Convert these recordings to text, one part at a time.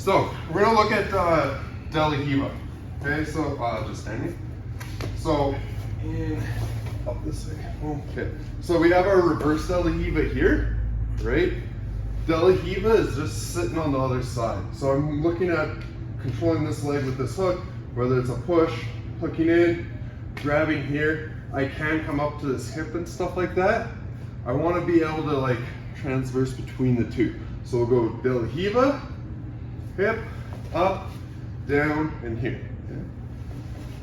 So we're gonna look at Della Hiva. Okay, so just standing. So up this way. Okay. So we have our reverse Della Hiva here, right? Della Hiva is just sitting on the other side. So I'm looking at controlling this leg with this hook, whether it's a push, hooking in, grabbing here. I can come up to this hip and stuff like that. I want to be able to like transverse between the two. So we'll go Della Hiva, hip, up, down, and here. Okay.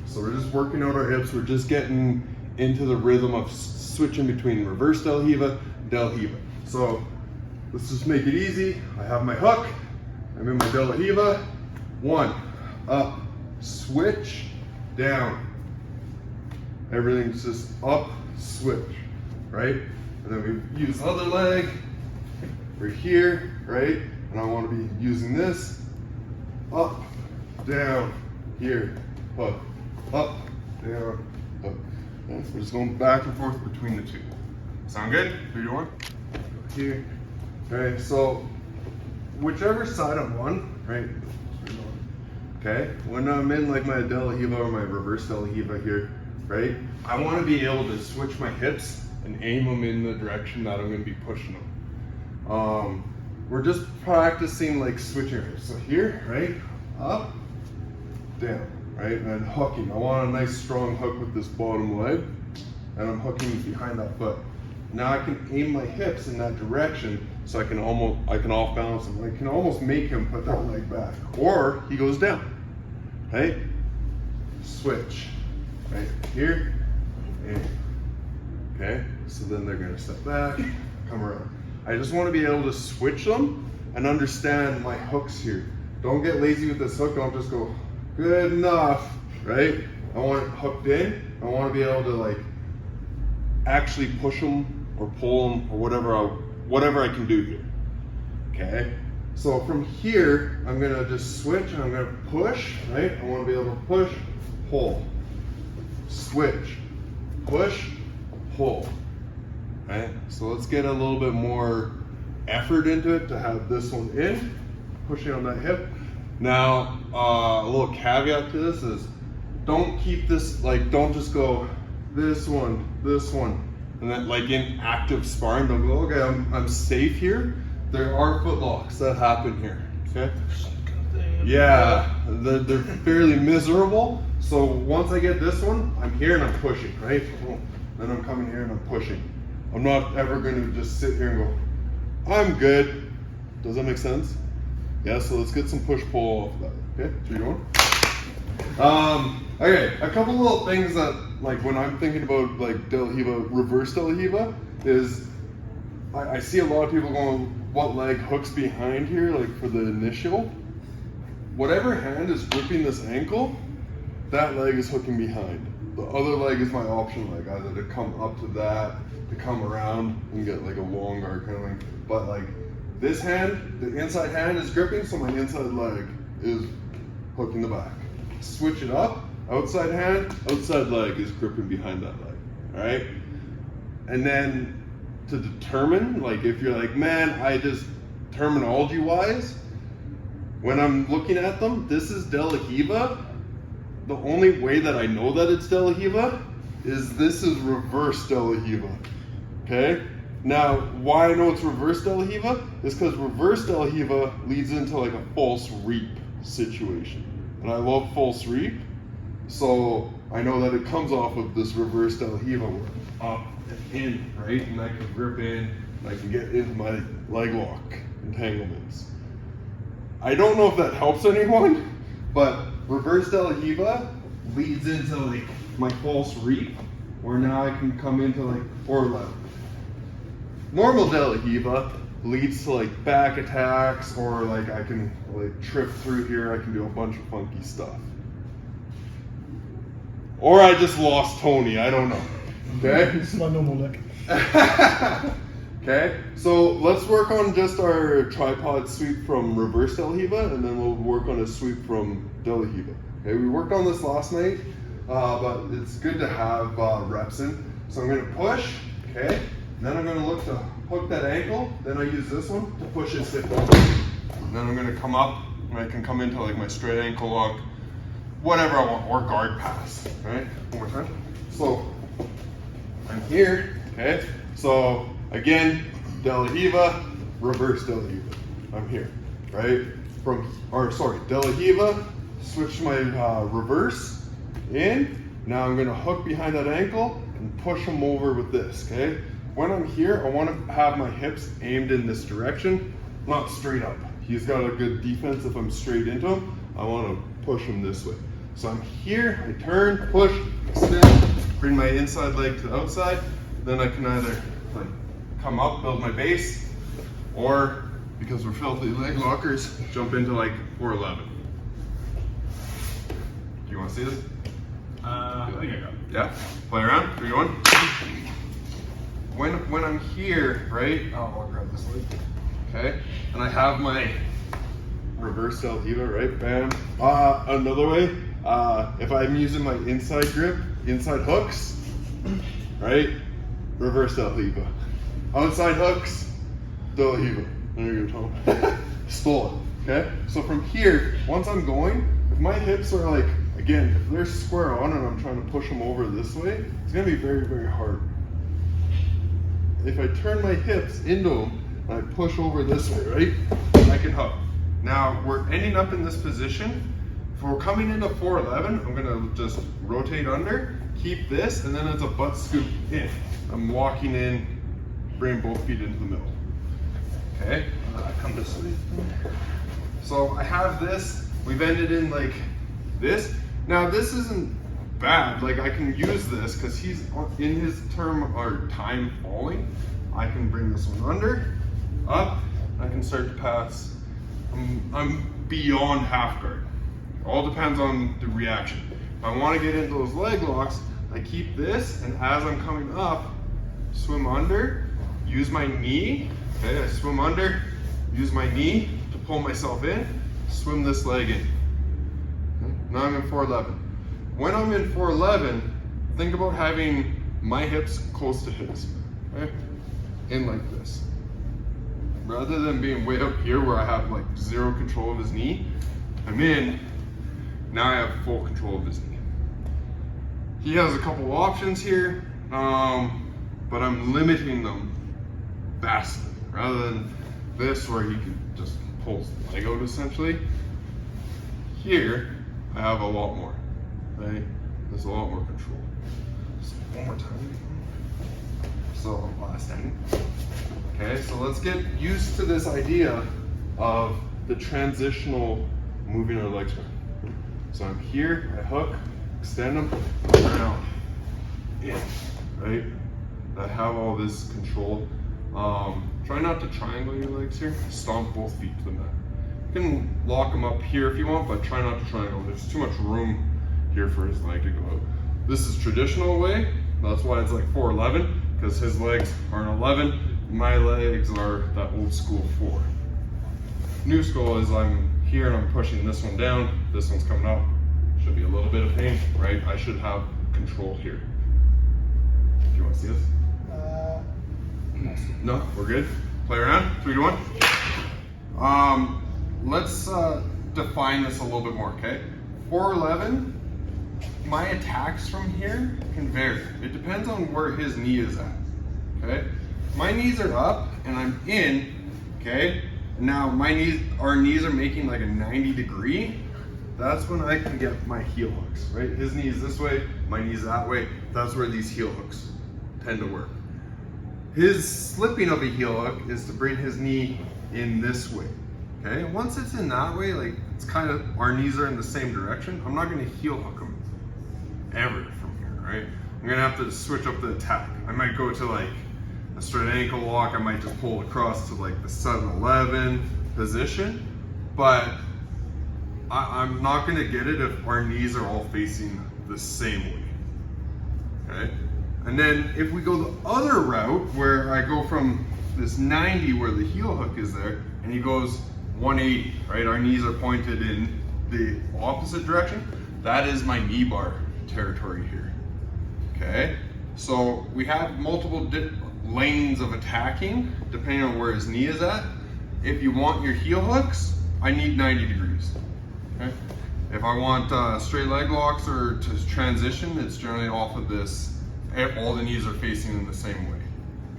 So we're just working out our hips. We're just getting into the rhythm of switching between reverse Della Hiva, Della Hiva. So let's just make it easy. I have my hook. I'm in my Della Hiva. 1, up, switch, down. Everything's just up, switch, right? And then we use the other leg. We're here, right? And I want to be using this. Up, down, here, hook, up, down, hook. Okay, so we're just going back and forth between the two. Sound good? 3, 2, 1. Go here. Okay, so whichever side I'm on, right? Okay, when I'm in like my Della Hiva or my reverse Della Hiva here, right? I want to be able to switch my hips and aim them in the direction that I'm going to be pushing them. We're just practicing like switching hips. So here, right? Up, down, right? And then hooking. I want a nice strong hook with this bottom leg, and I'm hooking behind that foot. Now I can aim my hips in that direction, so I can off balance him. I can almost make him put that leg back, or he goes down. Right? Switch. Right here, and okay. So then they're gonna step back, come around. I just want to be able to switch them and understand my hooks here. Don't get lazy with this hook. Don't just go good enough, right? I want it hooked in. I want to be able to like actually push them or pull them or whatever I can do here. Okay. So from here, I'm gonna just switch and I'm gonna push. Right. I want to be able to push, pull, switch, push, pull. Right. So let's get a little bit more effort into it to have this one in, pushing on that hip. Now, a little caveat to this is don't keep this, like, don't just go this one, and then like in active sparring, don't go, okay, I'm safe here. There are foot locks that happen here, okay? Yeah, they're fairly miserable. So once I get this one, I'm here and I'm pushing, right? Then I'm coming here and I'm pushing. I'm not ever gonna just sit here and go, I'm good. Does that make sense? Yeah, so let's get some push-pull off of that. Okay, 3, 2, 1. Okay, a couple little things that, like, when I'm thinking about like Della Hiva, reverse Della Hiva, is I see a lot of people going, what leg hooks behind here, like for the initial. Whatever hand is gripping this ankle, that leg is hooking behind. The other leg is my option leg, either to come up to that, to come around and get like a long guard kind of thing. But like this hand, the inside hand is gripping, so my inside leg is hooking the back. Switch it up, outside hand, outside leg is gripping behind that leg, all right? And then to determine, like if you're like, man, I just, terminology wise, when I'm looking at them, this is Della Hiva. The only way that I know that it's Della Hiva is this is reverse Della Hiva, okay? Now, why I know it's reverse Della Hiva is because reverse Della Hiva leads into like a false reap situation. And I love false reap, so I know that it comes off of this reverse Della Hiva where up and in, right? And I can grip in, and I can get into my leg lock entanglements. I don't know if that helps anyone, but reverse Della Hiva leads into like my false reap, where now I can come into like, or like normal Della Hiva leads to like back attacks, or like I can like trip through here, I can do a bunch of funky stuff. Or I just lost Tony, I don't know. Okay? It's my normal leg. Okay, so let's work on just our tripod sweep from reverse Della Hiva, and then we'll work on a sweep from Della Hiva. Okay, we worked on this last night, but it's good to have reps in. So I'm gonna push, okay? Then I'm gonna look to hook that ankle. Then I use this one to push his hip over. And then I'm gonna come up, and I can come into like my straight ankle lock, whatever I want, or guard pass, right? One more time. So I'm here, okay? So again, De La Riva, reverse De La Riva. I'm here, right? De La Riva, switch my reverse in. Now I'm gonna hook behind that ankle and push him over with this, okay? When I'm here, I wanna have my hips aimed in this direction, not straight up. He's got a good defense if I'm straight into him. I wanna push him this way. So I'm here, I turn, push, extend, bring my inside leg to the outside. Then I can either like come up, build my base, or because we're filthy leg lockers, jump into like 411. Do you wanna see this? I think I got it. Yeah, play around, 3, 2, 1. When I'm here, right, I'll grab this leg, okay, and I have my reverse De La Riva, right, bam. Another way, if I'm using my inside grip, inside hooks, right, reverse De La Riva. Outside hooks, De La Riva. There you go, Tom. Stole it, okay? So from here, once I'm going, if my hips are like, again, if they're square on and I'm trying to push them over this way, it's gonna be very, very hard. If I turn my hips into them and I push over this way, right, I can hook. Now, we're ending up in this position. If we're coming into 411, I'm gonna just rotate under, keep this, and then it's a butt scoop in. I'm walking in, bring both feet into the middle. Okay, come this way. So I have this, we've ended in like this. Now this isn't bad, like I can use this because he's in his term or time falling. I can bring this one under, up, I can start to pass. I'm beyond half guard. All depends on the reaction. If I want to get into those leg locks, I keep this, and as I'm coming up, swim under, use my knee, okay, I swim under, use my knee to pull myself in, swim this leg in. Okay? Now I'm in 411. When I'm in 411, think about having my hips close to his, okay? In like this. Rather than being way up here where I have like zero control of his knee, I'm in, now I have full control of his knee. He has a couple options here, but I'm limiting them vastly. Rather than this where he can just pull his leg out essentially. Here, I have a lot more, right? There's a lot more control. Just one more time. So last time. Okay, so let's get used to this idea of the transitional moving our legs around. So I'm here, I hook, extend them, around, in, right? I have all this control. Try not to triangle your legs here. Stomp both feet to the mat. You can lock them up here if you want, but try not to triangle. There's too much room here for his leg to go out. This is traditional way. That's why it's like 411, because his legs are an 11. My legs are that old school 4. New school is I'm here and I'm pushing this one down. This one's coming up. Should be a little bit of pain, right? I should have control here. Do you want to see this? No, we're good. Play around. 3, 2, 1. Let's define this a little bit more, okay? 411, my attacks from here can vary. It depends on where his knee is at, okay? My knees are up and I'm in, okay? Now our knees are making like a 90 degree. That's when I can get my heel hooks, right? His knee is this way, my knee's that way. That's where these heel hooks tend to work. His slipping of a heel hook is to bring his knee in this way, okay? Once it's in that way, like it's kind of, our knees are in the same direction. I'm not gonna heel hook him ever from here, right? I'm gonna have to switch up the attack. I might go to like a straight ankle lock. I might just pull across to like the 7-11 position, but I'm not gonna get it if our knees are all facing the same way, okay? And then if we go the other route where I go from this 90 where the heel hook is there and he goes 180, right? Our knees are pointed in the opposite direction. That is my knee bar territory here, okay? So we have multiple lanes of attacking depending on where his knee is at. If you want your heel hooks, I need 90 degrees. Okay? If I want straight leg locks or to transition, it's generally off of this. All the knees are facing in the same way.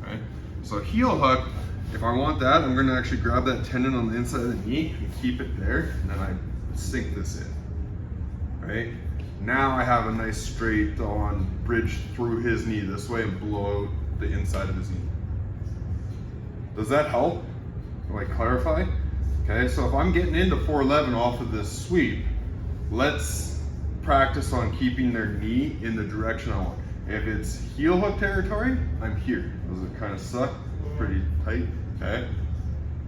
Okay? So heel hook, if I want that, I'm gonna actually grab that tendon on the inside of the knee and keep it there, and then I sink this in. Right? Now I have a nice straight on bridge through his knee this way and blow out the inside of his knee. Does that help? Do I clarify? Okay, so if I'm getting into 411 off of this sweep, let's practice on keeping their knee in the direction I want. If it's heel hook territory, I'm here. Does it kind of suck? Pretty tight, okay?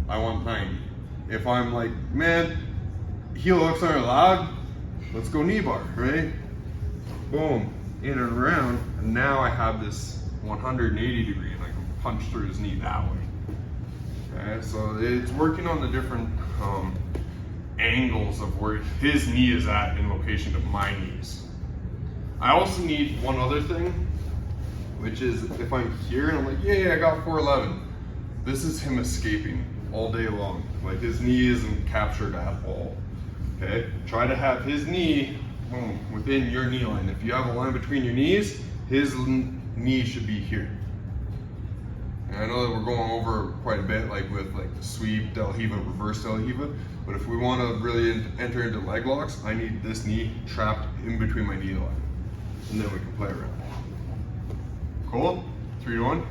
I want 90. If I'm like, man, heel hooks aren't allowed, let's go knee bar, right? Boom, in and around, and now I have this 180 degree and I can punch through his knee that way. Okay, so it's working on the different angles of where his knee is at in location to my knees. I also need one other thing, which is if I'm here and I'm like, yeah, I got 411. This is him escaping all day long. Like his knee isn't captured at all. Okay, try to have his knee within your knee line. If you have a line between your knees, his knee should be here. And I know that we're going over quite a bit, like with like the sweep, del hiva, reverse del hiva, but if we want to really enter into leg locks, I need this knee trapped in between my knee line, and then we can play around. Cool? 3 to 1.